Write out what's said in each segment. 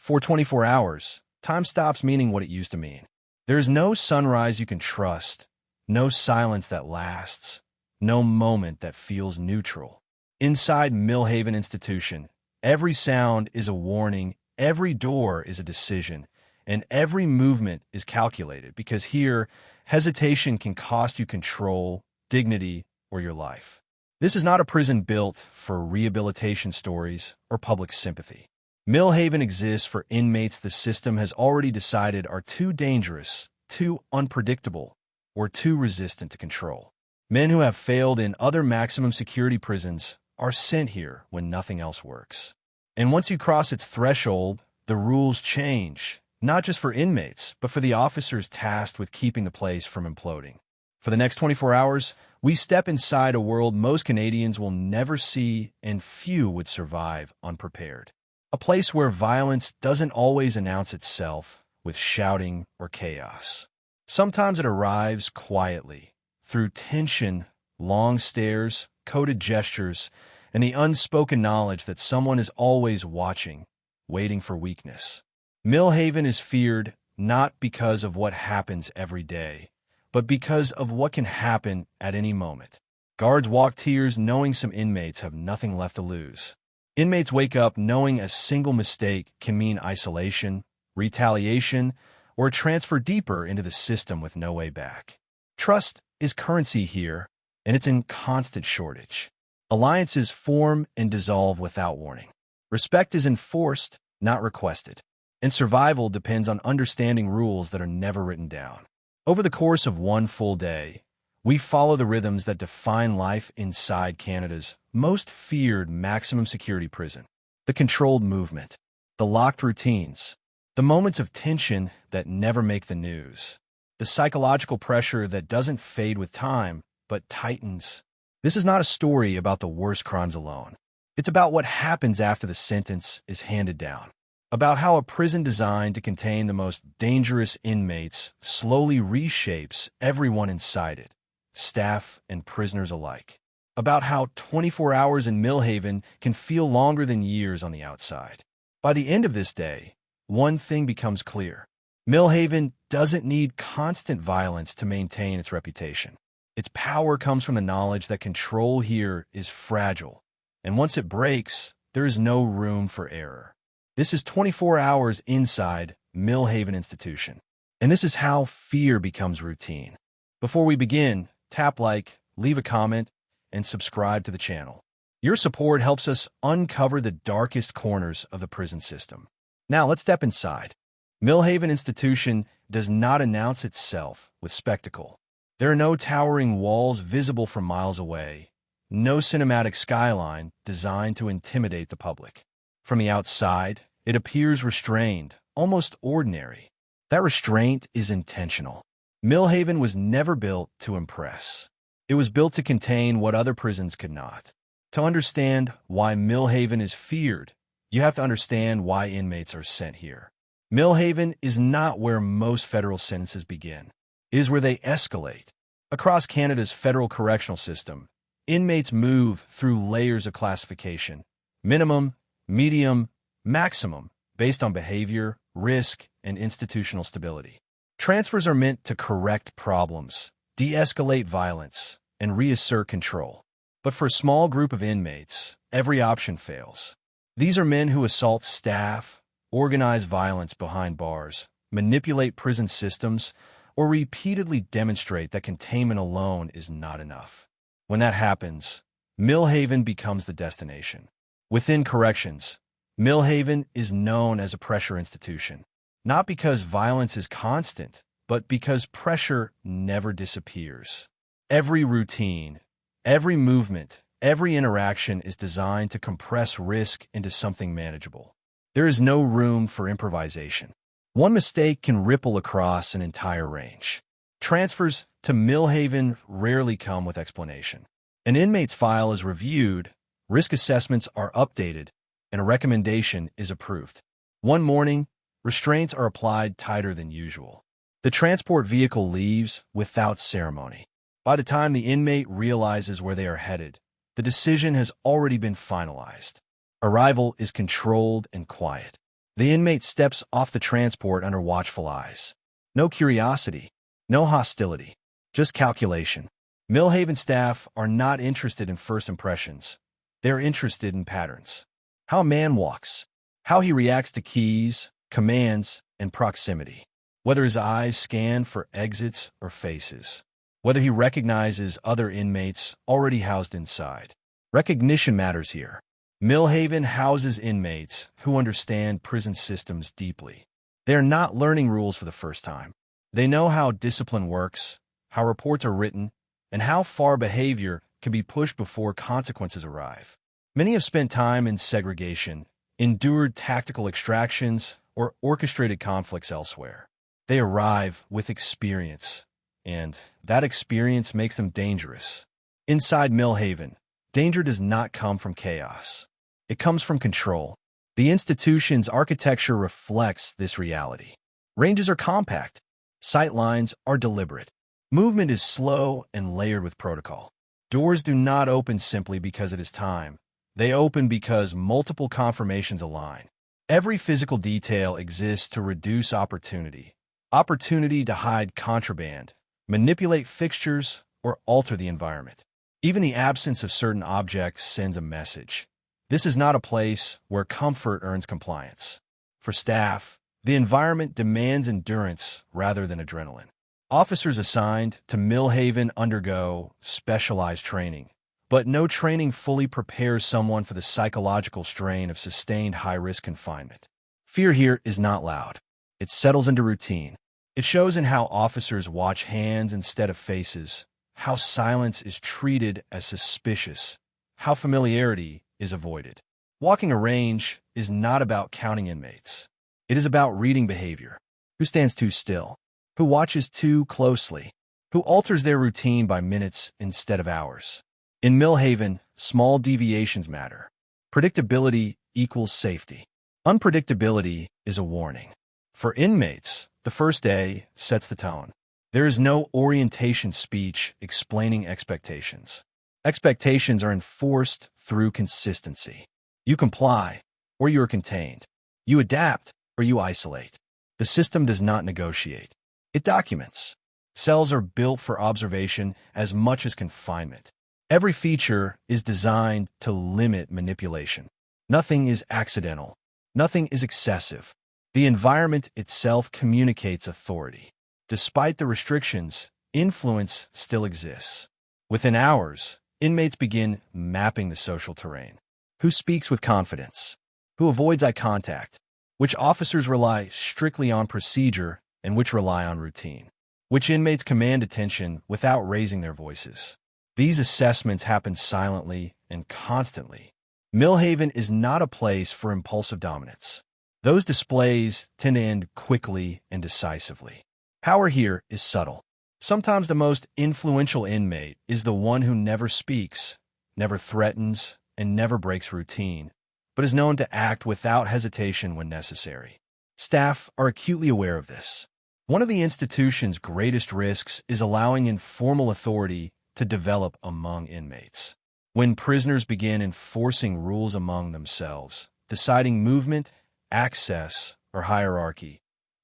For 24 hours, time stops meaning what it used to mean. There is no sunrise you can trust, no silence that lasts, no moment that feels neutral. Inside Millhaven Institution, every sound is a warning, every door is a decision, and every movement is calculated because here, hesitation can cost you control, dignity, or your life. This is not a prison built for rehabilitation stories or public sympathy. Millhaven exists for inmates the system has already decided are too dangerous, too unpredictable, or too resistant to control. Men who have failed in other maximum security prisons are sent here when nothing else works. And once you cross its threshold, the rules change, not just for inmates, but for the officers tasked with keeping the place from imploding. For the next 24 hours, we step inside a world most Canadians will never see and few would survive unprepared. A place where violence doesn't always announce itself with shouting or chaos. Sometimes it arrives quietly, through tension, long stares, coded gestures, and the unspoken knowledge that someone is always watching, waiting for weakness. Millhaven is feared not because of what happens every day, but because of what can happen at any moment. Guards walk tiers knowing some inmates have nothing left to lose. Inmates wake up knowing a single mistake can mean isolation, retaliation, or a transfer deeper into the system with no way back. Trust is currency here, and it's in constant shortage. Alliances form and dissolve without warning. Respect is enforced, not requested. And survival depends on understanding rules that are never written down. Over the course of one full day, we follow the rhythms that define life inside Canada's most feared maximum security prison. The controlled movement, the locked routines, the moments of tension that never make the news, the psychological pressure that doesn't fade with time, but tightens. This is not a story about the worst crimes alone. It's about what happens after the sentence is handed down. About how a prison designed to contain the most dangerous inmates slowly reshapes everyone inside it, staff and prisoners alike. About how 24 hours in Millhaven can feel longer than years on the outside. By the end of this day, one thing becomes clear. Millhaven doesn't need constant violence to maintain its reputation. Its power comes from the knowledge that control here is fragile, and once it breaks, there is no room for error. This is 24 hours inside Millhaven Institution, and this is how fear becomes routine. Before we begin, tap like, leave a comment, and subscribe to the channel. Your support helps us uncover the darkest corners of the prison system. Now let's step inside. Millhaven Institution does not announce itself with spectacle. There are no towering walls visible from miles away, no cinematic skyline designed to intimidate the public. From the outside, it appears restrained, almost ordinary. That restraint is intentional. Millhaven was never built to impress. It was built to contain what other prisons could not. To understand why Millhaven is feared, you have to understand why inmates are sent here. Millhaven is not where most federal sentences begin. It is where they escalate. Across Canada's federal correctional system, inmates move through layers of classification: minimum, medium, maximum, based on behavior, risk, and institutional stability. Transfers are meant to correct problems, de-escalate violence, and reassert control. But for a small group of inmates, every option fails. These are men who assault staff, organize violence behind bars, manipulate prison systems, or repeatedly demonstrate that containment alone is not enough. When that happens, Millhaven becomes the destination. Within corrections, Millhaven is known as a pressure institution, not because violence is constant, but because pressure never disappears. Every routine, every movement, every interaction is designed to compress risk into something manageable. There is no room for improvisation. One mistake can ripple across an entire range. Transfers to Millhaven rarely come with explanation. An inmate's file is reviewed, risk assessments are updated, and a recommendation is approved. One morning, restraints are applied tighter than usual. The transport vehicle leaves without ceremony. By the time the inmate realizes where they are headed, the decision has already been finalized. Arrival is controlled and quiet. The inmate steps off the transport under watchful eyes. No curiosity, no hostility, just calculation. Millhaven staff are not interested in first impressions. They're interested in patterns. How a man walks, how he reacts to keys, commands, and proximity. Whether his eyes scan for exits or faces. Whether he recognizes other inmates already housed inside. Recognition matters here. Millhaven houses inmates who understand prison systems deeply. They are not learning rules for the first time. They know how discipline works, how reports are written, and how far behavior can be pushed before consequences arrive. Many have spent time in segregation, endured tactical extractions, or orchestrated conflicts elsewhere. They arrive with experience, and that experience makes them dangerous. Inside Millhaven, danger does not come from chaos. It comes from control. The institution's architecture reflects this reality. Ranges are compact. Sight lines are deliberate. Movement is slow and layered with protocol. Doors do not open simply because it is time. They open because multiple confirmations align. Every physical detail exists to reduce opportunity. Opportunity to hide contraband, manipulate fixtures, or alter the environment. Even the absence of certain objects sends a message. This is not a place where comfort earns compliance. For staff, the environment demands endurance rather than adrenaline. Officers assigned to Millhaven undergo specialized training, but no training fully prepares someone for the psychological strain of sustained high-risk confinement. Fear here is not loud. It settles into routine. It shows in how officers watch hands instead of faces, how silence is treated as suspicious, how familiarity is avoided. Walking a range is not about counting inmates. It is about reading behavior. Who stands too still? Who watches too closely? Who alters their routine by minutes instead of hours? In Millhaven, small deviations matter. Predictability equals safety. Unpredictability is a warning. For inmates, the first day sets the tone. There is no orientation speech explaining expectations. Expectations are enforced through consistency. You comply, or you are contained. You adapt, or you isolate. The system does not negotiate. It documents. Cells are built for observation as much as confinement. Every feature is designed to limit manipulation. Nothing is accidental. Nothing is excessive. The environment itself communicates authority. Despite the restrictions, influence still exists. Within hours, inmates begin mapping the social terrain. Who speaks with confidence? Who avoids eye contact? Which officers rely strictly on procedure and which rely on routine? Which inmates command attention without raising their voices? These assessments happen silently and constantly. Millhaven is not a place for impulsive dominance. Those displays tend to end quickly and decisively. Power here is subtle. Sometimes the most influential inmate is the one who never speaks, never threatens, and never breaks routine, but is known to act without hesitation when necessary. Staff are acutely aware of this. One of the institution's greatest risks is allowing informal authority to develop among inmates. When prisoners begin enforcing rules among themselves, deciding movement, access, or hierarchy,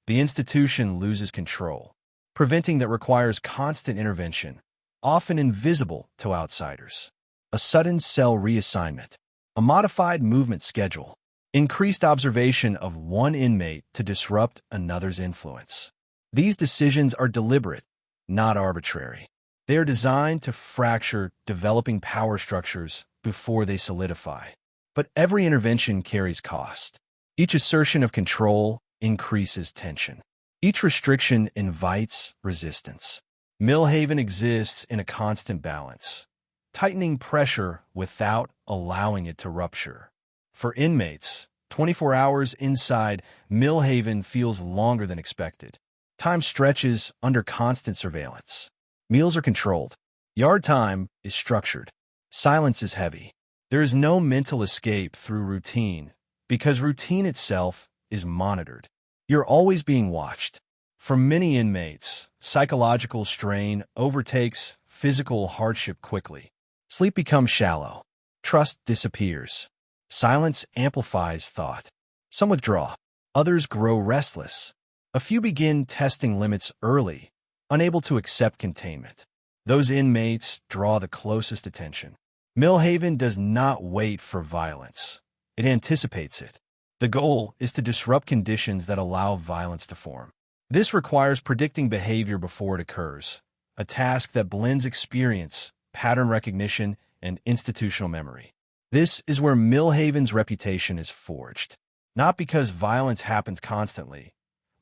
the institution loses control. Preventing that requires constant intervention, often invisible to outsiders. A sudden cell reassignment, a modified movement schedule, increased observation of one inmate to disrupt another's influence. These decisions are deliberate, not arbitrary. They are designed to fracture developing power structures before they solidify. But every intervention carries cost. Each assertion of control increases tension. Each restriction invites resistance. Millhaven exists in a constant balance, tightening pressure without allowing it to rupture. For inmates, 24 hours inside Millhaven feels longer than expected. Time stretches under constant surveillance. Meals are controlled. Yard time is structured. Silence is heavy. There is no mental escape through routine, because routine itself is monitored. You're always being watched. For many inmates, psychological strain overtakes physical hardship quickly. Sleep becomes shallow. Trust disappears. Silence amplifies thought. Some withdraw. Others grow restless. A few begin testing limits early, unable to accept containment. Those inmates draw the closest attention. Millhaven does not wait for violence. It anticipates it. The goal is to disrupt conditions that allow violence to form. This requires predicting behavior before it occurs, a task that blends experience, pattern recognition, and institutional memory. This is where Millhaven's reputation is forged, not because violence happens constantly,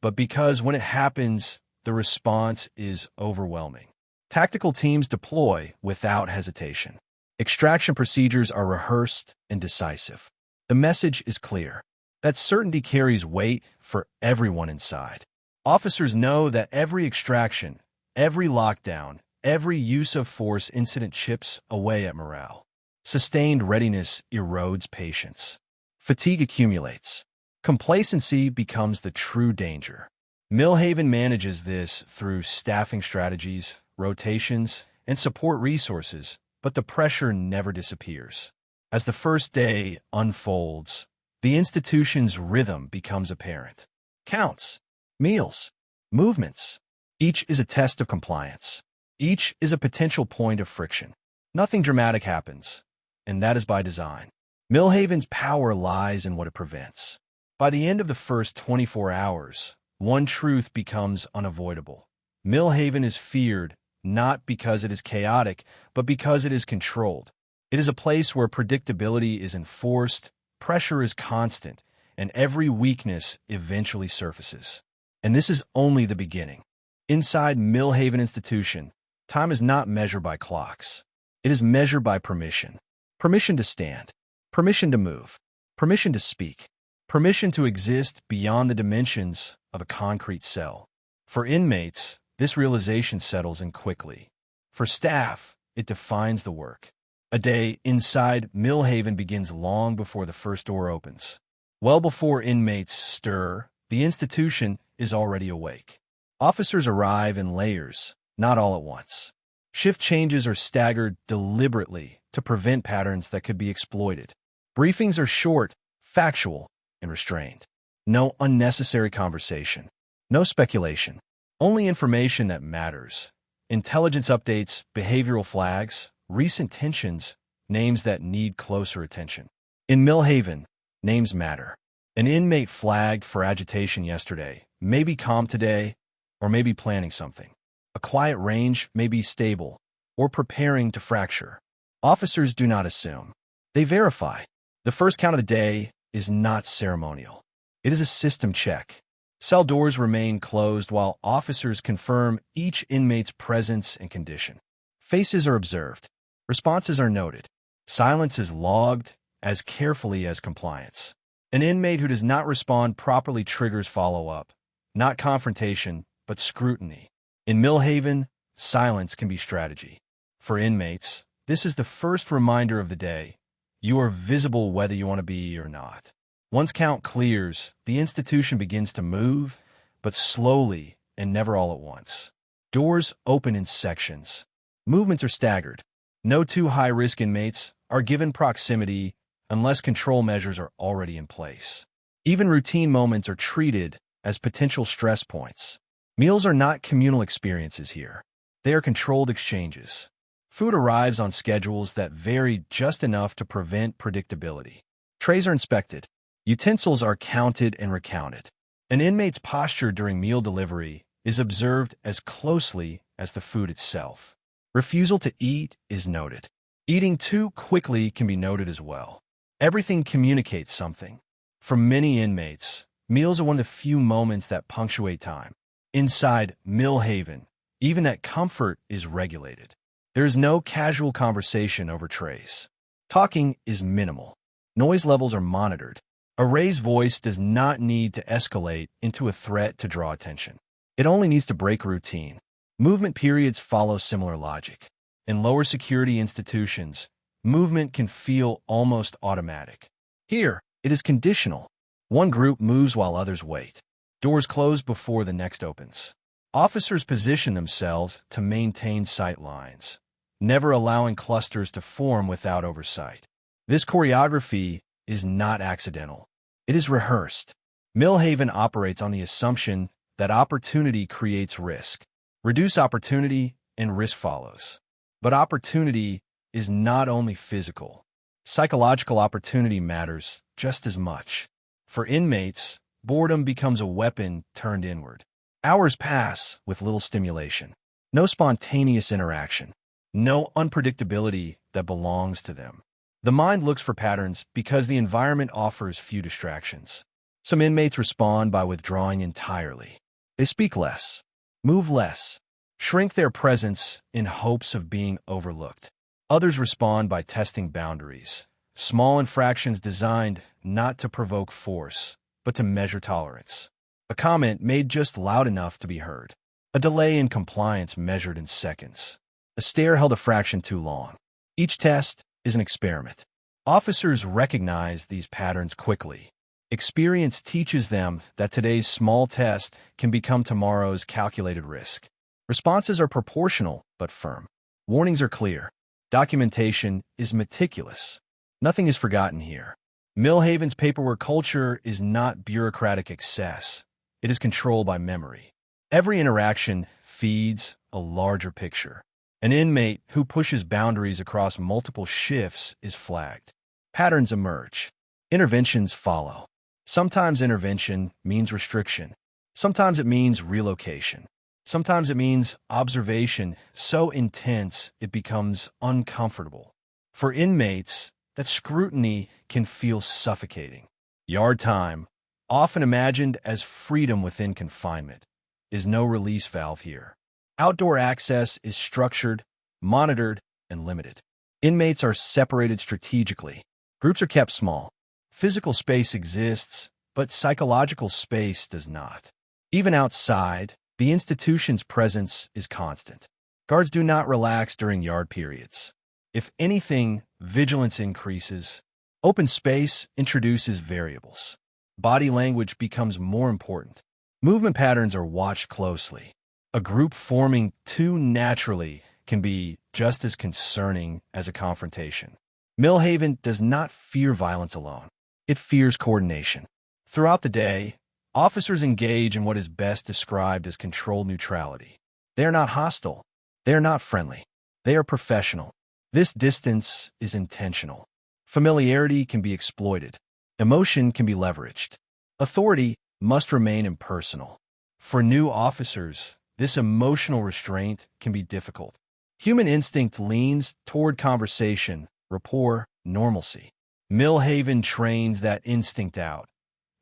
but because when it happens, the response is overwhelming. Tactical teams deploy without hesitation. Extraction procedures are rehearsed and decisive. The message is clear. That certainty carries weight for everyone inside. Officers know that every extraction, every lockdown, every use of force incident chips away at morale. Sustained readiness erodes patience. Fatigue accumulates. Complacency becomes the true danger. Millhaven manages this through staffing strategies, rotations, and support resources, but the pressure never disappears. As the first day unfolds, the institution's rhythm becomes apparent. Counts, meals, movements. Each is a test of compliance. Each is a potential point of friction. Nothing dramatic happens, and that is by design. Millhaven's power lies in what it prevents. By the end of the first 24 hours, one truth becomes unavoidable. Millhaven is feared not because it is chaotic, but because it is controlled. It is a place where predictability is enforced, pressure is constant, and every weakness eventually surfaces. And this is only the beginning. Inside Millhaven Institution, time is not measured by clocks. It is measured by permission. Permission to stand. Permission to move. Permission to speak. Permission to exist beyond the dimensions of a concrete cell. For inmates, this realization settles in quickly. For staff, it defines the work. A day inside Millhaven begins long before the first door opens. Well before inmates stir, the institution is already awake. Officers arrive in layers, not all at once. Shift changes are staggered deliberately to prevent patterns that could be exploited. Briefings are short, factual, and restrained. No unnecessary conversation. No speculation. Only information that matters. Intelligence updates, behavioral flags, recent tensions, names that need closer attention. In Millhaven, names matter. An inmate flagged for agitation yesterday may be calm today, or may be planning something. A quiet range may be stable, or preparing to fracture. Officers do not assume. They verify. The first count of the day is not ceremonial. It is a system check. Cell doors remain closed while officers confirm each inmate's presence and condition. Faces are observed. Responses are noted. Silence is logged as carefully as compliance. An inmate who does not respond properly triggers follow-up. Not confrontation, but scrutiny. In Millhaven, silence can be strategy. For inmates, this is the first reminder of the day. You are visible whether you want to be or not. Once count clears, the institution begins to move, but slowly and never all at once. Doors open in sections. Movements are staggered. No two high-risk inmates are given proximity unless control measures are already in place. Even routine moments are treated as potential stress points. Meals are not communal experiences here. They are controlled exchanges. Food arrives on schedules that vary just enough to prevent predictability. Trays are inspected. Utensils are counted and recounted. An inmate's posture during meal delivery is observed as closely as the food itself. Refusal to eat is noted. Eating too quickly can be noted as well. Everything communicates something. For many inmates, meals are one of the few moments that punctuate time. Inside Millhaven, even that comfort is regulated. There is no casual conversation over trays. Talking is minimal. Noise levels are monitored. A raised voice does not need to escalate into a threat to draw attention. It only needs to break routine. Movement periods follow similar logic. In lower security institutions, movement can feel almost automatic. Here, it is conditional. One group moves while others wait. Doors close before the next opens. Officers position themselves to maintain sight lines, never allowing clusters to form without oversight. This choreography is not accidental. It is rehearsed. Millhaven operates on the assumption that opportunity creates risk. Reduce opportunity and risk follows. But opportunity is not only physical. Psychological opportunity matters just as much. For inmates, boredom becomes a weapon turned inward. Hours pass with little stimulation. No spontaneous interaction. No unpredictability that belongs to them. The mind looks for patterns because the environment offers few distractions. Some inmates respond by withdrawing entirely. They speak less, move less, shrink their presence in hopes of being overlooked. Others respond by testing boundaries, small infractions designed not to provoke force, but to measure tolerance. A comment made just loud enough to be heard. A delay in compliance measured in seconds. A stare held a fraction too long. Each test is an experiment. Officers recognize these patterns quickly. Experience teaches them that today's small test can become tomorrow's calculated risk. Responses are proportional but firm. Warnings are clear. Documentation is meticulous. Nothing is forgotten here. Millhaven's paperwork culture is not bureaucratic excess. It is controlled by memory. Every interaction feeds a larger picture. An inmate who pushes boundaries across multiple shifts is flagged. Patterns emerge. Interventions follow. Sometimes intervention means restriction. Sometimes it means relocation. Sometimes it means observation so intense it becomes uncomfortable. For inmates, that scrutiny can feel suffocating. Yard time, often imagined as freedom within confinement, is no release valve here. Outdoor access is structured, monitored, and limited. Inmates are separated strategically. Groups are kept small. Physical space exists, but psychological space does not. Even outside, the institution's presence is constant. Guards do not relax during yard periods. If anything, vigilance increases. Open space introduces variables. Body language becomes more important. Movement patterns are watched closely. A group forming too naturally can be just as concerning as a confrontation. Millhaven does not fear violence alone. It fears coordination. Throughout the day, officers engage in what is best described as controlled neutrality. They are not hostile. They are not friendly. They are professional. This distance is intentional. Familiarity can be exploited. Emotion can be leveraged. Authority must remain impersonal. For new officers, this emotional restraint can be difficult. Human instinct leans toward conversation, rapport, normalcy. Millhaven trains that instinct out,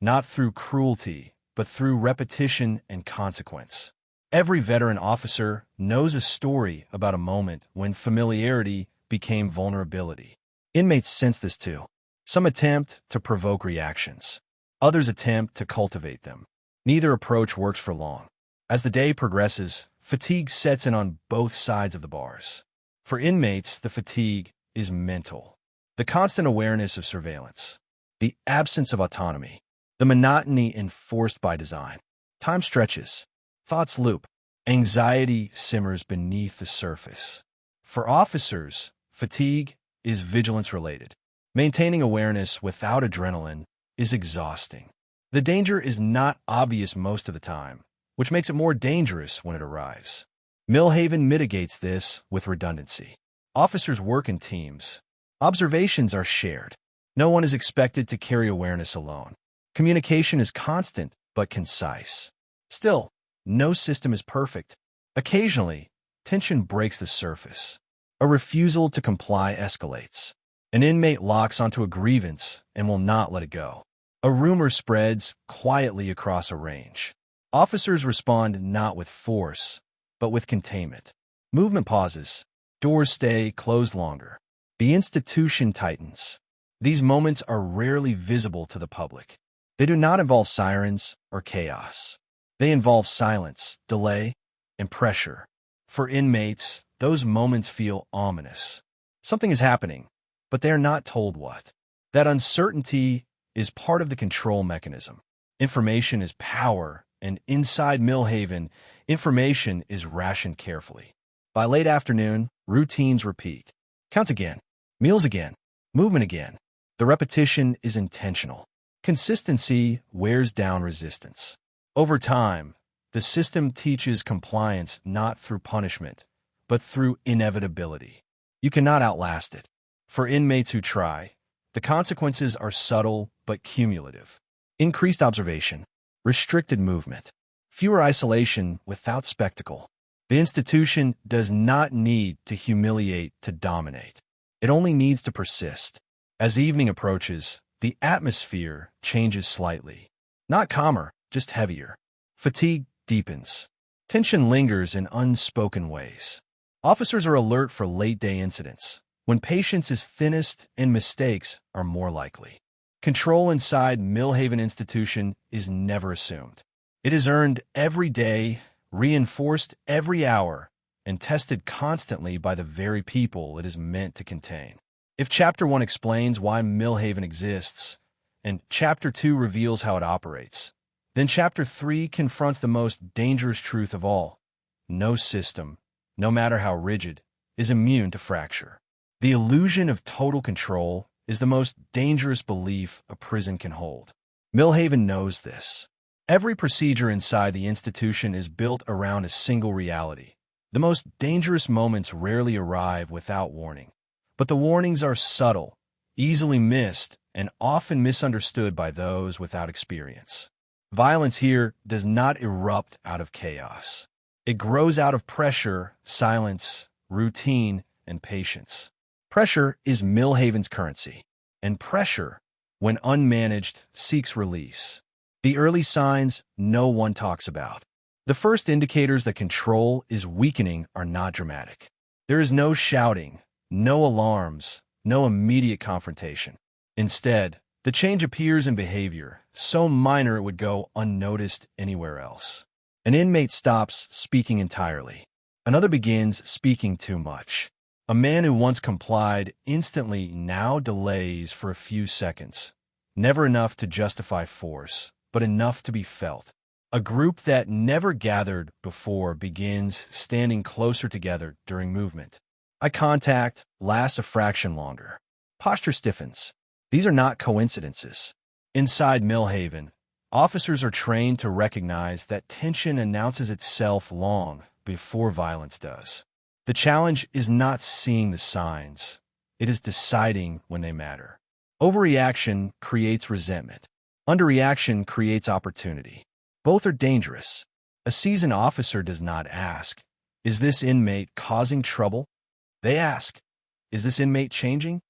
not through cruelty, but through repetition and consequence. Every veteran officer knows a story about a moment when familiarity became vulnerability. Inmates sense this too. Some attempt to provoke reactions. Others attempt to cultivate them. Neither approach works for long. As the day progresses, fatigue sets in on both sides of the bars. For inmates, the fatigue is mental. The constant awareness of surveillance. The absence of autonomy. The monotony enforced by design. Time stretches. Thoughts loop. Anxiety simmers beneath the surface. For officers, fatigue is vigilance-related. Maintaining awareness without adrenaline is exhausting. The danger is not obvious most of the time, which makes it more dangerous when it arrives. Millhaven mitigates this with redundancy. Officers work in teams. Observations are shared. No one is expected to carry awareness alone. Communication is constant but concise. Still, no system is perfect. Occasionally, tension breaks the surface. A refusal to comply escalates. An inmate locks onto a grievance and will not let it go. A rumor spreads quietly across a range. Officers respond not with force, but with containment. Movement pauses. Doors stay closed longer. The institution tightens. These moments are rarely visible to the public. They do not involve sirens or chaos. They involve silence, delay, and pressure. For inmates, those moments feel ominous. Something is happening, but they are not told what. That uncertainty is part of the control mechanism. Information is power, and inside Millhaven, information is rationed carefully. By late afternoon, routines repeat. Counts again. Meals again. Movement again. The repetition is intentional. Consistency wears down resistance. Over time, the system teaches compliance not through punishment, but through inevitability. You cannot outlast it. For inmates who try, the consequences are subtle but cumulative. Increased observation, restricted movement, fewer isolation without spectacle. The institution does not need to humiliate to dominate. It only needs to persist. As evening approaches, the atmosphere changes slightly. Not calmer, just heavier. Fatigue deepens. Tension lingers in unspoken ways. Officers are alert for late-day incidents, when patience is thinnest and mistakes are more likely. Control inside Millhaven Institution is never assumed. It is earned every day, reinforced every hour, and tested constantly by the very people it is meant to contain. If Chapter 1 explains why Millhaven exists, and Chapter 2 reveals how it operates, then Chapter 3 confronts the most dangerous truth of all. No system, no matter how rigid, is immune to fracture. The illusion of total control is the most dangerous belief a prison can hold. Millhaven knows this. Every procedure inside the institution is built around a single reality. The most dangerous moments rarely arrive without warning. But the warnings are subtle, easily missed, and often misunderstood by those without experience. Violence here does not erupt out of chaos. It grows out of pressure, silence, routine, and patience. Pressure is Millhaven's currency, and pressure, when unmanaged, seeks release. The early signs no one talks about. The first indicators that control is weakening are not dramatic. There is no shouting, no alarms, no immediate confrontation. Instead, the change appears in behavior, so minor it would go unnoticed anywhere else. An inmate stops speaking entirely. Another begins speaking too much. A man who once complied instantly now delays for a few seconds. Never enough to justify force, but enough to be felt. A group that never gathered before begins standing closer together during movement. Eye contact lasts a fraction longer. Posture stiffens. These are not coincidences. Inside Millhaven, officers are trained to recognize that tension announces itself long before violence does. The challenge is not seeing the signs. It is deciding when they matter. Overreaction creates resentment. Underreaction creates opportunity. Both are dangerous. A seasoned officer does not ask, "Is this inmate causing trouble?" They ask, "Is this inmate changing?"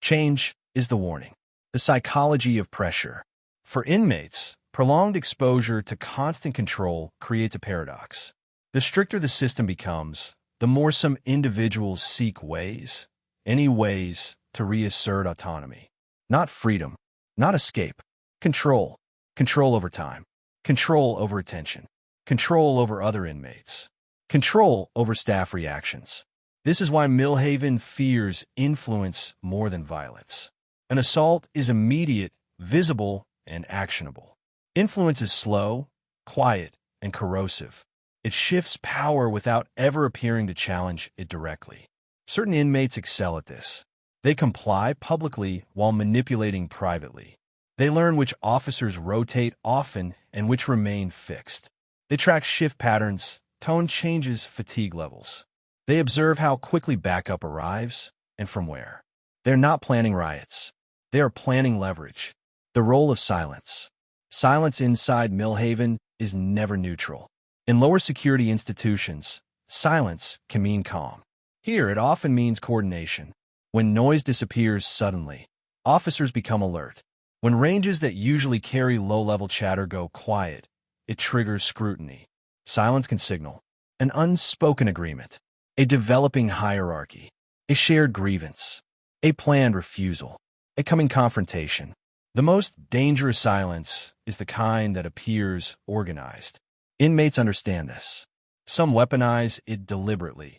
Change is the warning. The psychology of pressure. For inmates, prolonged exposure to constant control creates a paradox. The stricter the system becomes, the more some individuals seek ways, any ways, to reassert autonomy. Not freedom, not escape. Control. Control over time. Control over attention. Control over other inmates. Control over staff reactions. This is why Millhaven fears influence more than violence. An assault is immediate, visible, and actionable. Influence is slow, quiet, and corrosive. It shifts power without ever appearing to challenge it directly. Certain inmates excel at this. They comply publicly while manipulating privately. They learn which officers rotate often and which remain fixed. They track shift patterns, tone changes, fatigue levels. They observe how quickly backup arrives and from where. They're not planning riots. They are planning leverage. The role of silence. Silence inside Millhaven is never neutral. In lower security institutions, silence can mean calm. Here, it often means coordination. When noise disappears suddenly, officers become alert. When ranges that usually carry low-level chatter go quiet, it triggers scrutiny. Silence can signal an unspoken agreement, a developing hierarchy, a shared grievance, a planned refusal, a coming confrontation. The most dangerous silence is the kind that appears organized. Inmates understand this. Some weaponize it deliberately,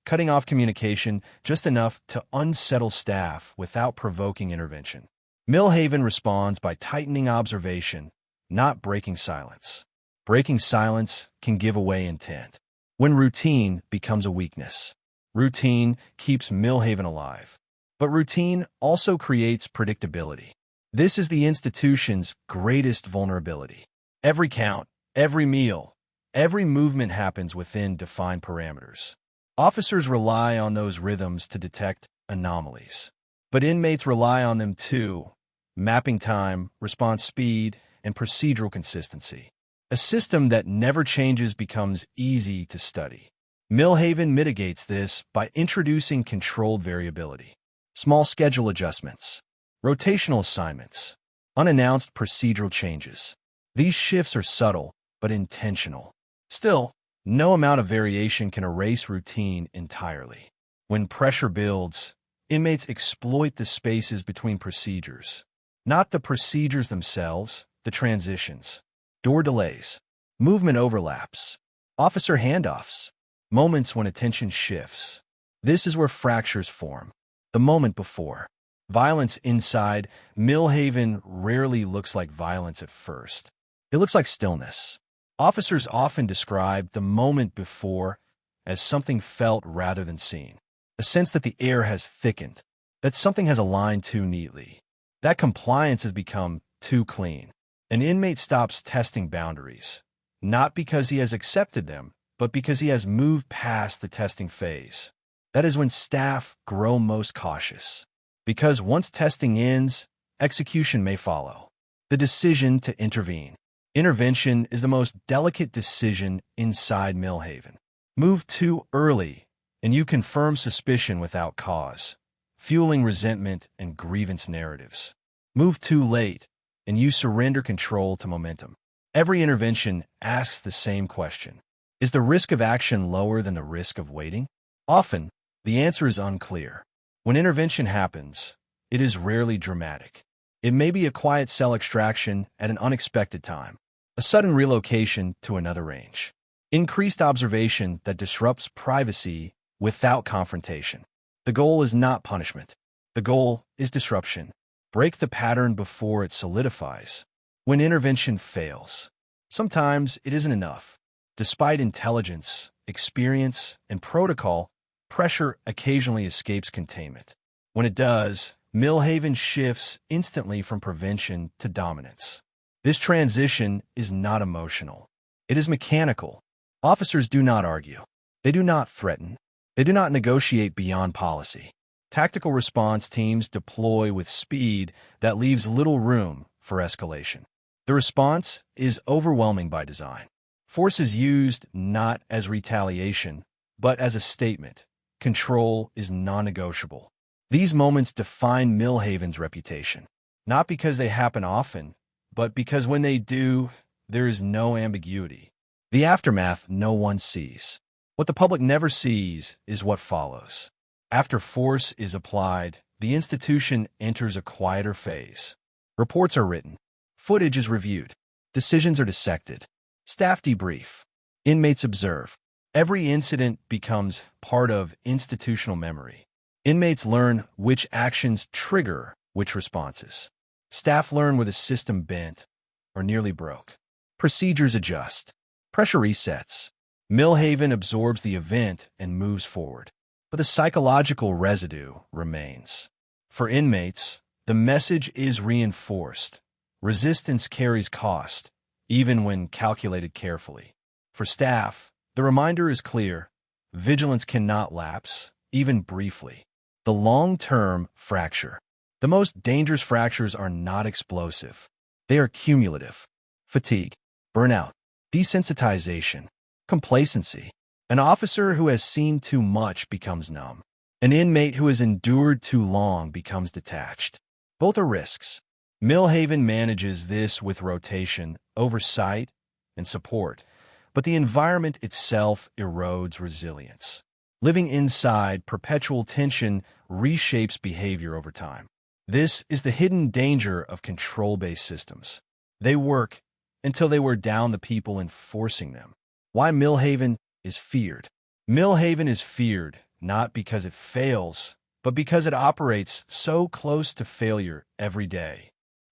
cutting off communication just enough to unsettle staff without provoking intervention. Millhaven responds by tightening observation, not breaking silence. Breaking silence can give away intent. When routine becomes a weakness. Routine keeps Millhaven alive. But routine also creates predictability. This is the institution's greatest vulnerability. Every count, every meal, every movement happens within defined parameters. Officers rely on those rhythms to detect anomalies. But inmates rely on them too: mapping time, response speed, and procedural consistency. A system that never changes becomes easy to study. Millhaven mitigates this by introducing controlled variability, small schedule adjustments, rotational assignments, unannounced procedural changes. These shifts are subtle but intentional. Still, no amount of variation can erase routine entirely. When pressure builds, inmates exploit the spaces between procedures. Not the procedures themselves, the transitions. Door delays, movement overlaps, officer handoffs, moments when attention shifts. This is where fractures form. The moment before. Violence inside Millhaven rarely looks like violence at first. It looks like stillness. Officers often describe the moment before as something felt rather than seen. A sense that the air has thickened, that something has aligned too neatly, that compliance has become too clean. An inmate stops testing boundaries, not because he has accepted them, but because he has moved past the testing phase. That is when staff grow most cautious. Because once testing ends, execution may follow. The decision to intervene. Intervention is the most delicate decision inside Millhaven. Move too early, and you confirm suspicion without cause, fueling resentment and grievance narratives. Move too late, and you surrender control to momentum. Every intervention asks the same question: is the risk of action lower than the risk of waiting? Often, the answer is unclear. When intervention happens, it is rarely dramatic. It may be a quiet cell extraction at an unexpected time, a sudden relocation to another range, increased observation that disrupts privacy without confrontation. The goal is not punishment. The goal is disruption. Break the pattern before it solidifies. When intervention fails, sometimes it isn't enough. Despite intelligence, experience, and protocol, pressure occasionally escapes containment. When it does, Millhaven shifts instantly from prevention to dominance. This transition is not emotional. It is mechanical. Officers do not argue. They do not threaten. They do not negotiate beyond policy. Tactical response teams deploy with speed that leaves little room for escalation. The response is overwhelming by design. Force is used not as retaliation, but as a statement. Control is non-negotiable. These moments define Millhaven's reputation, not because they happen often, but because when they do, there is no ambiguity. The aftermath no one sees. What the public never sees is what follows. After force is applied, the institution enters a quieter phase. Reports are written. Footage is reviewed. Decisions are dissected. Staff debrief. Inmates observe. Every incident becomes part of institutional memory. Inmates learn which actions trigger which responses. Staff learn where the system bent or nearly broke. Procedures adjust. Pressure resets. Millhaven absorbs the event and moves forward. But the psychological residue remains. For inmates, the message is reinforced. Resistance carries cost, even when calculated carefully. For staff, the reminder is clear: vigilance cannot lapse, even briefly. The long-term fracture. The most dangerous fractures are not explosive. They are cumulative. Fatigue, burnout, desensitization, complacency. An officer who has seen too much becomes numb. An inmate who has endured too long becomes detached. Both are risks. Millhaven manages this with rotation, oversight, and support, but the environment itself erodes resilience. Living inside perpetual tension reshapes behavior over time. This is the hidden danger of control-based systems. They work until they wear down the people enforcing them. Why Millhaven is feared. Millhaven is feared not because it fails, but because it operates so close to failure every day.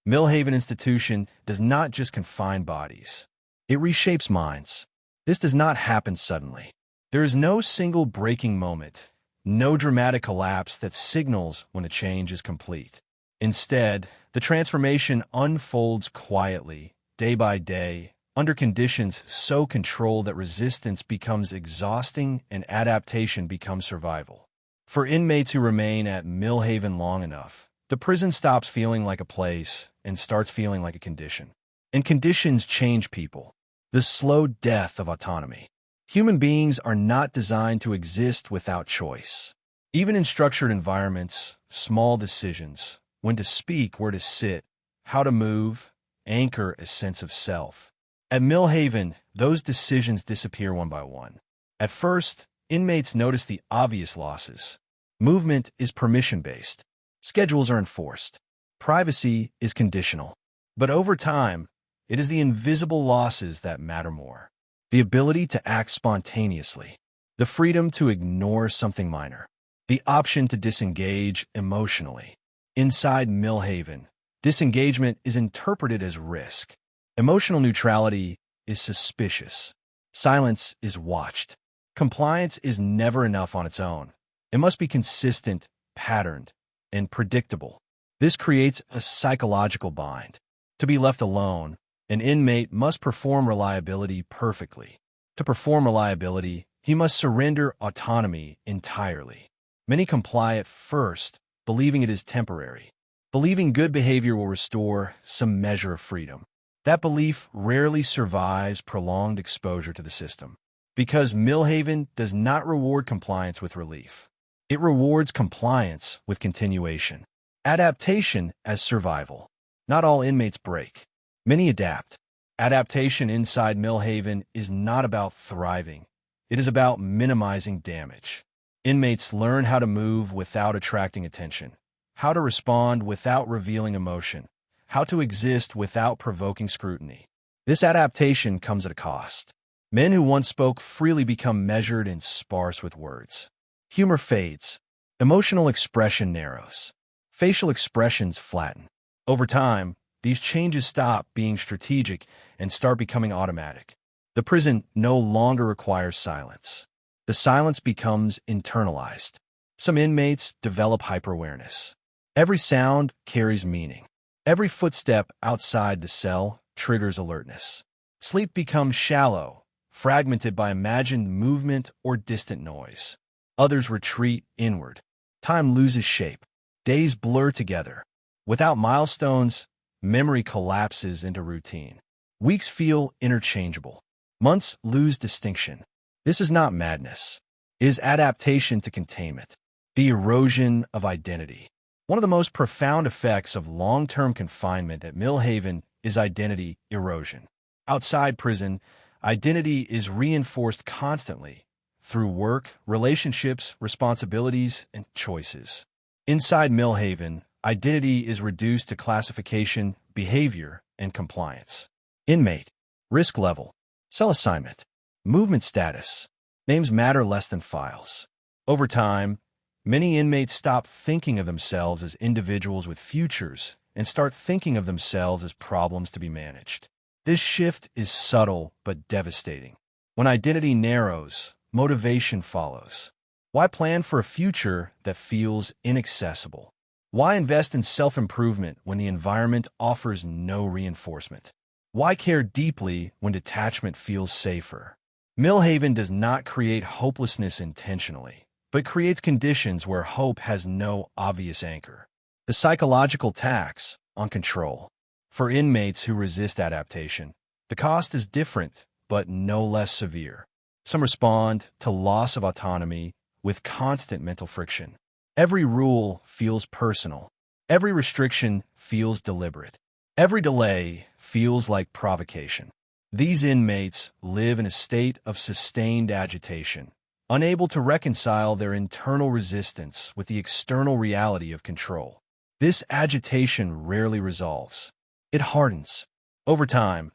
Millhaven Institution does not just confine bodies. It reshapes minds. This does not happen suddenly. There is no single breaking moment, no dramatic collapse that signals when a change is complete. Instead, the transformation unfolds quietly, day by day, under conditions so controlled that resistance becomes exhausting and adaptation becomes survival. For inmates who remain at Millhaven long enough, the prison stops feeling like a place and starts feeling like a condition. And conditions change people. The slow death of autonomy. Human beings are not designed to exist without choice. Even in structured environments, small decisions, when to speak, where to sit, how to move, anchor a sense of self. At Millhaven, those decisions disappear one by one. At first, inmates notice the obvious losses. Movement is permission-based. Schedules are enforced. Privacy is conditional. But over time, it is the invisible losses that matter more. The ability to act spontaneously. The freedom to ignore something minor. The option to disengage emotionally. Inside Millhaven, disengagement is interpreted as risk. Emotional neutrality is suspicious. Silence is watched. Compliance is never enough on its own. It must be consistent, patterned, and predictable. This creates a psychological bind. To be left alone, an inmate must perform reliability perfectly. To perform reliability, he must surrender autonomy entirely. Many comply at first, believing it is temporary. Believing good behavior will restore some measure of freedom. That belief rarely survives prolonged exposure to the system. Because Millhaven does not reward compliance with relief. It rewards compliance with continuation. Adaptation as survival. Not all inmates break. Many adapt. Adaptation inside Millhaven is not about thriving. It is about minimizing damage. Inmates learn how to move without attracting attention, how to respond without revealing emotion, how to exist without provoking scrutiny. This adaptation comes at a cost. Men who once spoke freely become measured and sparse with words. Humor fades. Emotional expression narrows. Facial expressions flatten. Over time, these changes stop being strategic and start becoming automatic. The prison no longer requires silence. The silence becomes internalized. Some inmates develop hyper-awareness. Every sound carries meaning. Every footstep outside the cell triggers alertness. Sleep becomes shallow, fragmented by imagined movement or distant noise. Others retreat inward. Time loses shape. Days blur together. Without milestones, memory collapses into routine. Weeks feel interchangeable. Months lose distinction. This is not madness. It is adaptation to containment. The erosion of identity. One of the most profound effects of long-term confinement at Millhaven is identity erosion. Outside prison, identity is reinforced constantly through work, relationships, responsibilities, and choices. Inside Millhaven, identity is reduced to classification, behavior, and compliance. Inmate, risk level, cell assignment, movement status. Names matter less than files. Over time, many inmates stop thinking of themselves as individuals with futures and start thinking of themselves as problems to be managed. This shift is subtle but devastating. When identity narrows, motivation follows. Why plan for a future that feels inaccessible? Why invest in self-improvement when the environment offers no reinforcement? Why care deeply when detachment feels safer? Millhaven does not create hopelessness intentionally, but creates conditions where hope has no obvious anchor. The psychological tax on control. For inmates who resist adaptation, the cost is different, but no less severe. Some respond to loss of autonomy with constant mental friction. Every rule feels personal. Every restriction feels deliberate. Every delay feels like provocation. These inmates live in a state of sustained agitation, unable to reconcile their internal resistance with the external reality of control. This agitation rarely resolves. It hardens. Over time,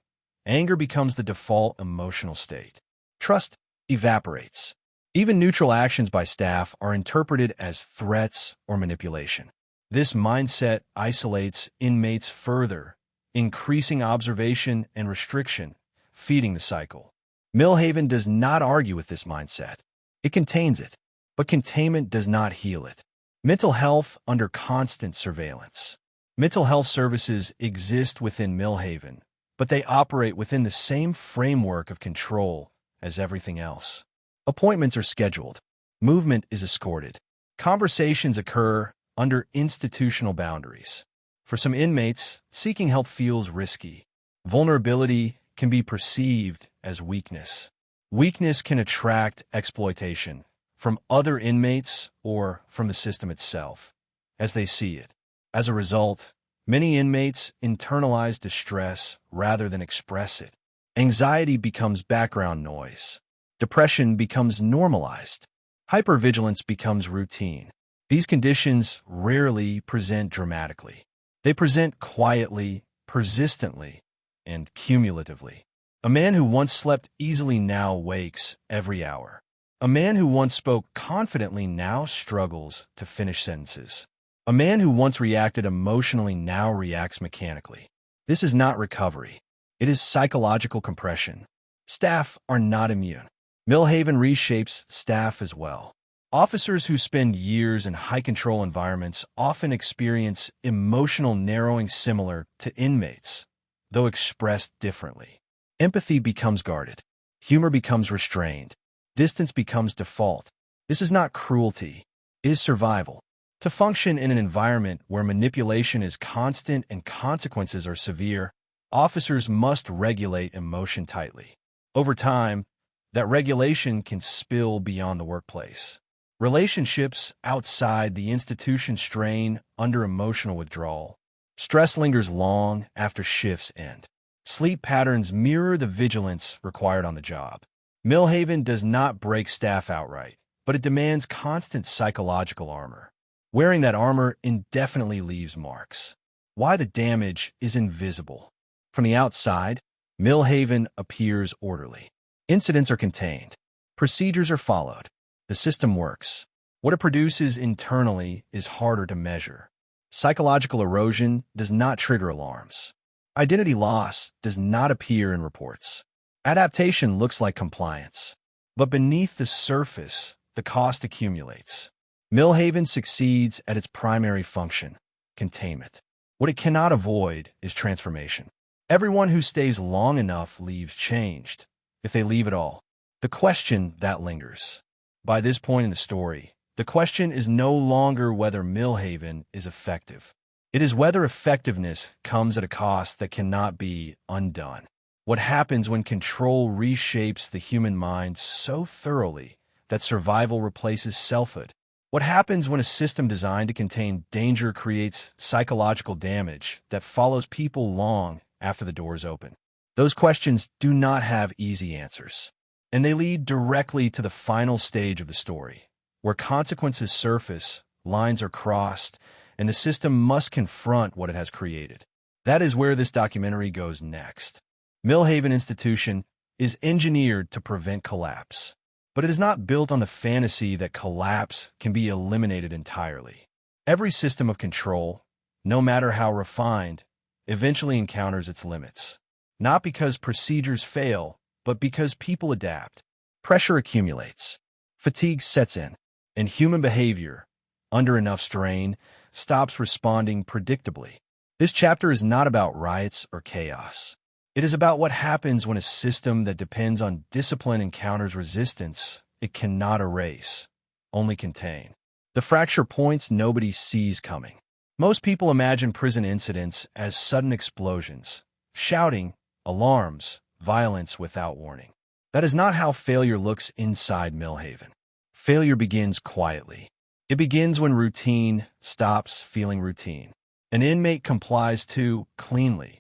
anger becomes the default emotional state. Trust evaporates. Even neutral actions by staff are interpreted as threats or manipulation. This mindset isolates inmates further, increasing observation and restriction, feeding the cycle. Millhaven does not argue with this mindset. It contains it, but containment does not heal it. Mental health under constant surveillance. Mental health services exist within Millhaven, but they operate within the same framework of control as everything else. Appointments are scheduled. Movement is escorted. Conversations occur under institutional boundaries. For some inmates, seeking help feels risky. Vulnerability can be perceived as weakness. Weakness can attract exploitation from other inmates or from the system itself, as they see it. As a result, many inmates internalize distress rather than express it. Anxiety becomes background noise. Depression becomes normalized. Hypervigilance becomes routine. These conditions rarely present dramatically. They present quietly, persistently, and cumulatively. A man who once slept easily now wakes every hour. A man who once spoke confidently now struggles to finish sentences. A man who once reacted emotionally now reacts mechanically. This is not recovery. It is psychological compression. Staff are not immune. Millhaven reshapes staff as well. Officers who spend years in high-control environments often experience emotional narrowing similar to inmates, though expressed differently. Empathy becomes guarded. Humor becomes restrained. Distance becomes default. This is not cruelty. It is survival. To function in an environment where manipulation is constant and consequences are severe, officers must regulate emotion tightly. Over time, that regulation can spill beyond the workplace. Relationships outside the institution strain under emotional withdrawal. Stress lingers long after shifts end. Sleep patterns mirror the vigilance required on the job. Millhaven does not break staff outright, but it demands constant psychological armor. Wearing that armor indefinitely leaves marks. Why the damage is invisible. From the outside, Millhaven appears orderly. Incidents are contained. Procedures are followed. The system works. What it produces internally is harder to measure. Psychological erosion does not trigger alarms. Identity loss does not appear in reports. Adaptation looks like compliance. But beneath the surface, the cost accumulates. Millhaven succeeds at its primary function, containment. What it cannot avoid is transformation. Everyone who stays long enough leaves changed, if they leave at all. The question that lingers. By this point in the story, the question is no longer whether Millhaven is effective. It is whether effectiveness comes at a cost that cannot be undone. What happens when control reshapes the human mind so thoroughly that survival replaces selfhood? What happens when a system designed to contain danger creates psychological damage that follows people long after the doors open? Those questions do not have easy answers, and they lead directly to the final stage of the story, where consequences surface, lines are crossed, and the system must confront what it has created. That is where this documentary goes next. Millhaven Institution is engineered to prevent collapse, but it is not built on the fantasy that collapse can be eliminated entirely. Every system of control, no matter how refined, eventually encounters its limits. Not because procedures fail, but because people adapt. Pressure accumulates. Fatigue sets in. And human behavior, under enough strain, stops responding predictably. This chapter is not about riots or chaos. It is about what happens when a system that depends on discipline encounters resistance it cannot erase, only contain. The fracture points nobody sees coming. Most people imagine prison incidents as sudden explosions, shouting, alarms, violence without warning. That is not how failure looks inside Millhaven. Failure begins quietly. It begins when routine stops feeling routine. An inmate complies too cleanly.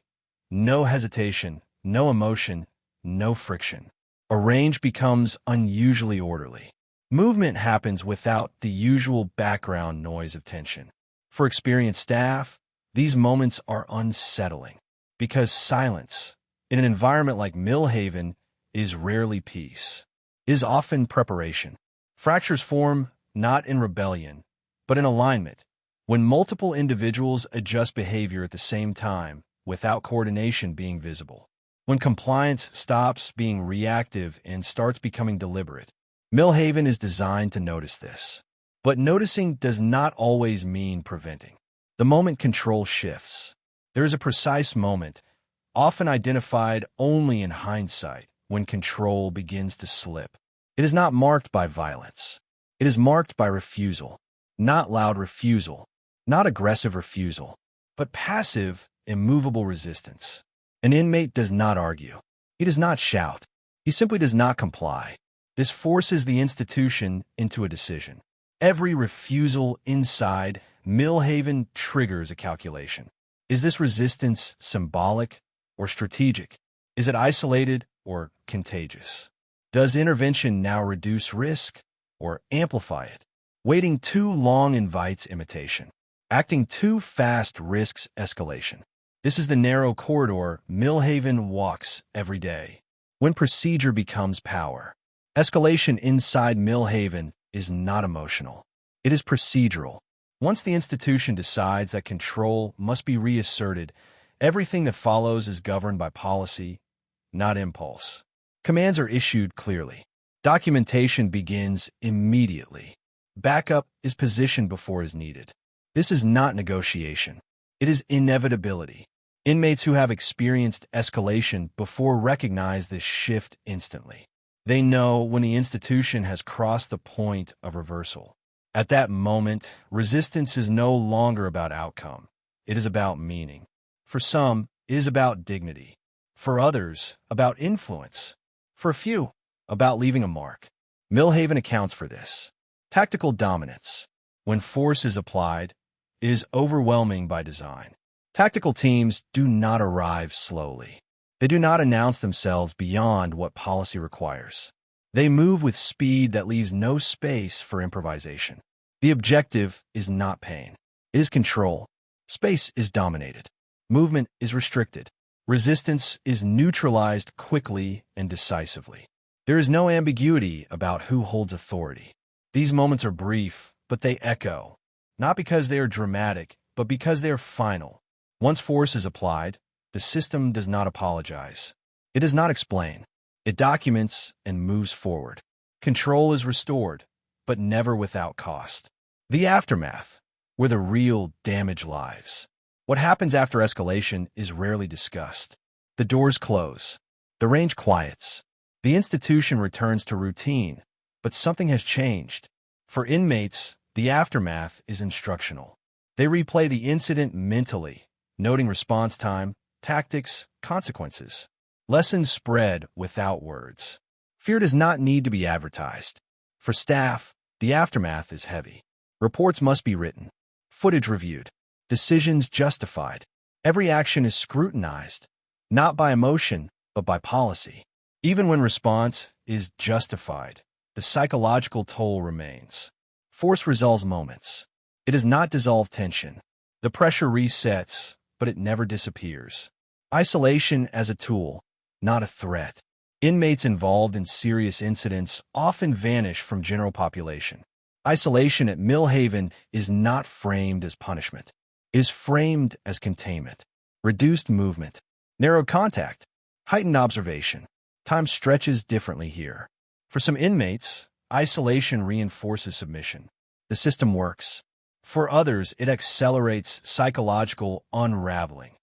No hesitation, no emotion, no friction. A range becomes unusually orderly. Movement happens without the usual background noise of tension. For experienced staff, these moments are unsettling because silence, in an environment like Millhaven, is rarely peace. It is often preparation. Fractures form not in rebellion, but in alignment. When multiple individuals adjust behavior at the same time, without coordination being visible. When compliance stops being reactive and starts becoming deliberate. Millhaven is designed to notice this. But noticing does not always mean preventing. the moment control shifts. There is a precise moment, often identified only in hindsight, when control begins to slip. It is not marked by violence. It is marked by refusal. Not loud refusal, not aggressive refusal, but passive, immovable resistance. An inmate does not argue. He does not shout. He simply does not comply. This forces the institution into a decision. Every refusal inside Millhaven triggers a calculation. Is this resistance symbolic or strategic? Is it isolated or contagious? Does intervention now reduce risk or amplify it? Waiting too long invites imitation. Acting too fast risks escalation. This is the narrow corridor Millhaven walks every day. When procedure becomes power. Escalation inside Millhaven is not emotional. It is procedural. Once the institution decides that control must be reasserted, everything that follows is governed by policy, not impulse. Commands are issued clearly. Documentation begins immediately. Backup is positioned before is needed. This is not negotiation. It is inevitability. Inmates who have experienced escalation before recognize this shift instantly. They know when the institution has crossed the point of reversal. At that moment, resistance is no longer about outcome. It is about meaning. For some, it is about dignity. For others, about influence. For a few, about leaving a mark. Millhaven accounts for this. Tactical dominance. When force is applied, it is overwhelming by design. Tactical teams do not arrive slowly. They do not announce themselves beyond what policy requires. They move with speed that leaves no space for improvisation. The objective is not pain. It is control. Space is dominated. Movement is restricted. Resistance is neutralized quickly and decisively. There is no ambiguity about who holds authority. These moments are brief, but they echo, not because they are dramatic, but because they are final. Once force is applied, the system does not apologize. It does not explain. It documents and moves forward. Control is restored, but never without cost. The aftermath, where the real damage lies. What happens after escalation is rarely discussed. The doors close. The range quiets. The institution returns to routine, but something has changed. For inmates, the aftermath is instructional. They replay the incident mentally, noting response time, tactics, consequences. Lessons spread without words. Fear does not need to be advertised. For staff, the aftermath is heavy. Reports must be written, footage reviewed, decisions justified. Every action is scrutinized, not by emotion, but by policy. Even when response is justified, the psychological toll remains. Force resolves moments. It does not dissolve tension. The pressure resets, but it never disappears. Isolation as a tool, not a threat. Inmates involved in serious incidents often vanish from general population. Isolation at Millhaven is not framed as punishment. It is framed as containment, reduced movement, narrow contact, heightened observation. Time stretches differently here. For some inmates, isolation reinforces submission. The system works. For others, it accelerates psychological unraveling.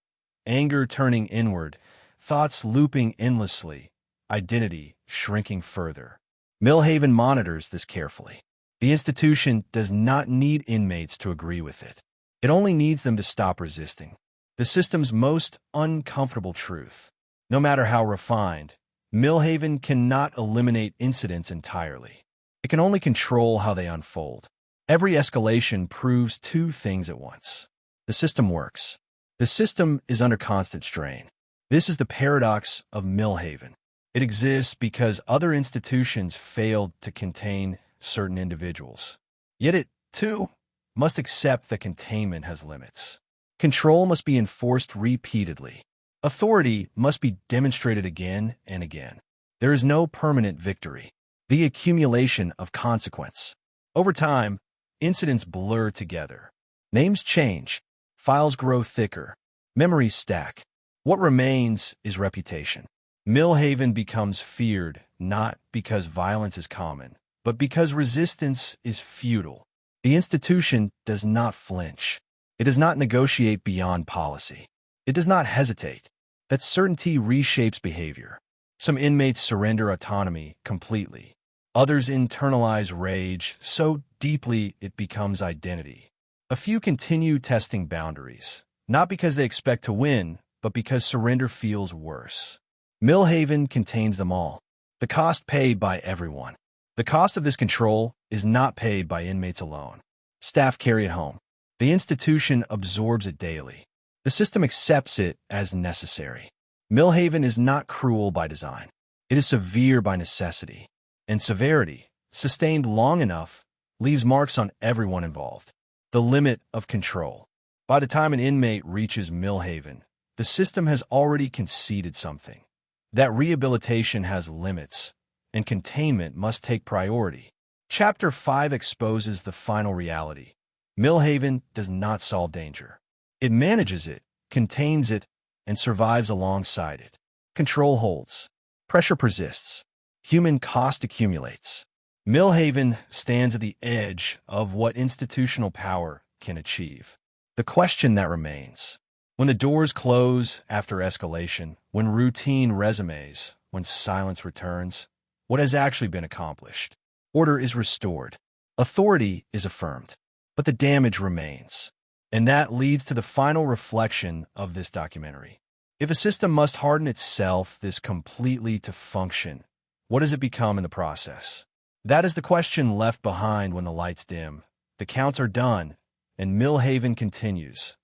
Anger turning inward, thoughts looping endlessly, identity shrinking further. Millhaven monitors this carefully. The institution does not need inmates to agree with it. It only needs them to stop resisting. The system's most uncomfortable truth. No matter how refined, Millhaven cannot eliminate incidents entirely. It can only control how they unfold. Every escalation proves two things at once. The system works. The system is under constant strain. This is the paradox of Millhaven. It exists because other institutions failed to contain certain individuals. Yet it, too, must accept that containment has limits. Control must be enforced repeatedly. Authority must be demonstrated again and again. There is no permanent victory. The accumulation of consequence. Over time, incidents blur together. Names change. Files grow thicker. Memories stack. What remains is reputation. Millhaven becomes feared not because violence is common, but because resistance is futile. The institution does not flinch. It does not negotiate beyond policy. It does not hesitate. That certainty reshapes behavior. Some inmates surrender autonomy completely. Others internalize rage so deeply it becomes identity. A few continue testing boundaries, not because they expect to win, but because surrender feels worse. Millhaven contains them all. The cost paid by everyone. The cost of this control is not paid by inmates alone. Staff carry it home. The institution absorbs it daily. The system accepts it as necessary. Millhaven is not cruel by design. It is severe by necessity. And severity, sustained long enough, leaves marks on everyone involved. The limit of control. By the time an inmate reaches Millhaven, the system has already conceded something. That rehabilitation has limits, and containment must take priority. Chapter 5 exposes the final reality. Millhaven does not solve danger. It manages it, contains it, and survives alongside it. Control holds. Pressure persists. Human cost accumulates. Millhaven stands at the edge of what institutional power can achieve. The question that remains: when the doors close after escalation, when routine resumes, when silence returns, what has actually been accomplished? Order is restored. Authority is affirmed. But the damage remains. And that leads to the final reflection of this documentary. If a system must harden itself this completely to function, what does it become in the process? That is the question left behind when the lights dim, the counts are done, and Millhaven continues.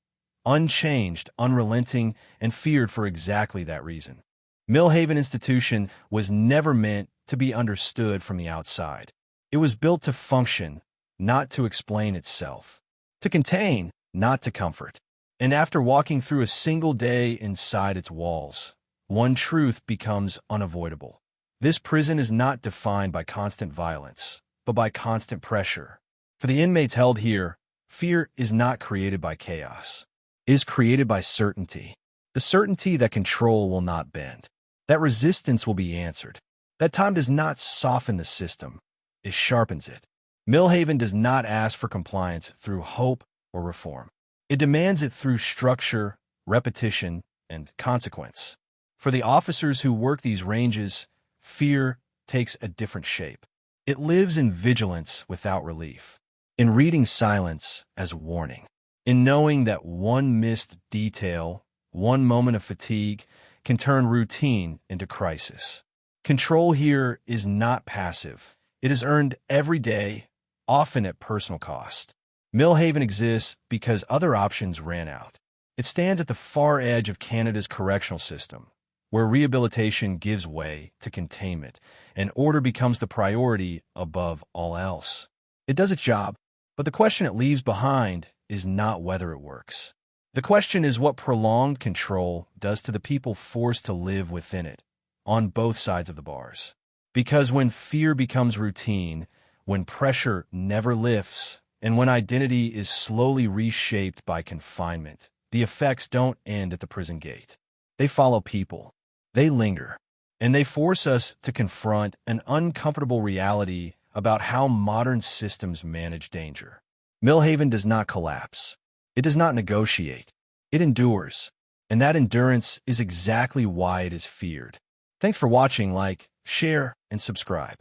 Unchanged, unrelenting, and feared for exactly that reason. Millhaven Institution was never meant to be understood from the outside. It was built to function, not to explain itself. To contain, not to comfort. And after walking through a single day inside its walls, one truth becomes unavoidable. This prison is not defined by constant violence, but by constant pressure. For the inmates held here, fear is not created by chaos. It is created by certainty. The certainty that control will not bend, that resistance will be answered, that time does not soften the system, it sharpens it. Millhaven does not ask for compliance through hope or reform. It demands it through structure, repetition, and consequence. For the officers who work these ranges, fear takes a different shape. It lives in vigilance without relief, in reading silence as warning, in knowing that one missed detail, one moment of fatigue, can turn routine into crisis. Control here is not passive. It is earned every day, often at personal cost. Millhaven exists because other options ran out. It stands at the far edge of Canada's correctional system, where rehabilitation gives way to containment, and order becomes the priority above all else. It does its job, but the question it leaves behind is not whether it works. The question is what prolonged control does to the people forced to live within it, on both sides of the bars. Because when fear becomes routine, when pressure never lifts, and when identity is slowly reshaped by confinement, the effects don't end at the prison gate. They follow people. They linger. And they force us to confront an uncomfortable reality about how modern systems manage danger. Millhaven does not collapse. It does not negotiate. It endures. And that endurance is exactly why it is feared. Thanks for watching. Like, share, and subscribe.